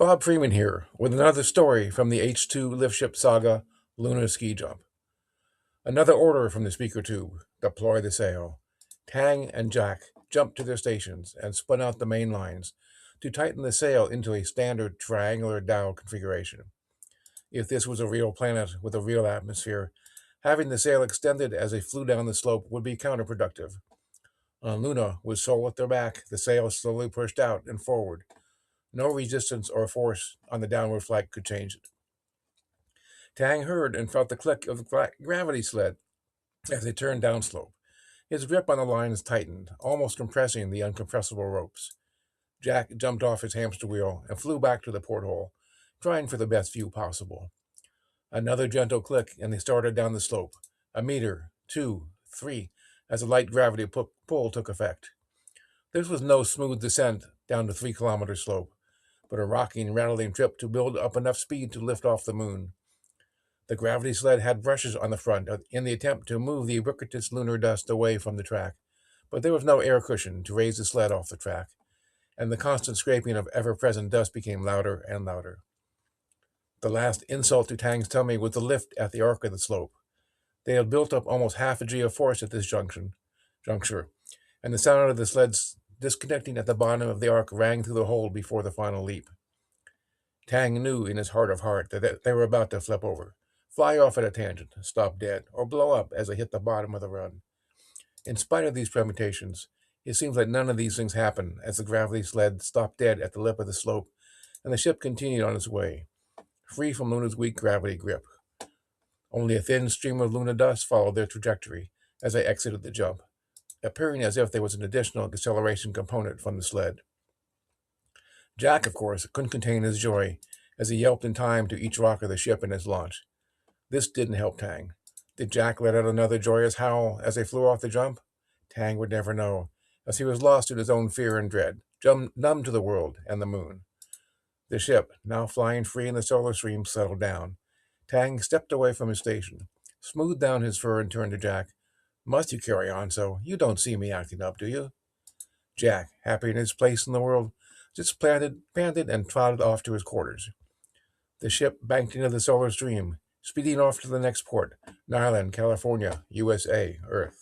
Bob Freeman here with another story from the H2LiftShips saga, Lunar Ski Jump. Another order from the speaker tube: deploy the sail. Tang and Jack jumped to their stations and spun out the main lines to tighten the sail into a standard triangular dial configuration. If this was a real planet with a real atmosphere, having the sail extended as they flew down the slope would be counterproductive. On Luna, with Sol at their back, the sail slowly pushed out and forward. No resistance or force on the downward flight could change it. Tang heard and felt the click of the gravity sled as they turned downslope. His grip on the lines tightened, almost compressing the uncompressible ropes. Jack jumped off his hamster wheel and flew back to the porthole, trying for the best view possible. Another gentle click, and they started down the slope. A meter, 2, 3, as a light gravity pull took effect. This was no smooth descent down the 3-kilometer slope, but a rocking, rattling trip to build up enough speed to lift off the moon. The gravity sled had brushes on the front in the attempt to move the ubiquitous lunar dust away from the track, but there was no air cushion to raise the sled off the track, and the constant scraping of ever-present dust became louder and louder. The last insult to Tang's tummy was the lift at the arc of the slope. They had built up almost half a G of force at this juncture, and the sound of the sled's disconnecting at the bottom of the arc rang through the hold before the final leap. Tang knew in his heart of heart that they were about to flip over, fly off at a tangent, stop dead, or blow up as they hit the bottom of the run. In spite of these permutations, it seems like none of these things happened as the gravity sled stopped dead at the lip of the slope, and the ship continued on its way, free from Luna's weak gravity grip. Only a thin stream of lunar dust followed their trajectory as they exited the jump, appearing as if there was an additional acceleration component from the sled. Jack, of course, couldn't contain his joy as he yelped in time to each rock of the ship in its launch. This didn't help Tang. Did Jack let out another joyous howl as they flew off the jump? Tang would never know, as he was lost in his own fear and dread, numb to the world and the moon. The ship, now flying free in the solar stream, settled down. Tang stepped away from his station, smoothed down his fur, and turned to Jack. "Must you carry on so? You don't see me acting up, do you?" Jack, happy in his place in the world, just panted, and trotted off to his quarters. The ship banked into the solar stream, speeding off to the next port, Nyland, California, USA, Earth.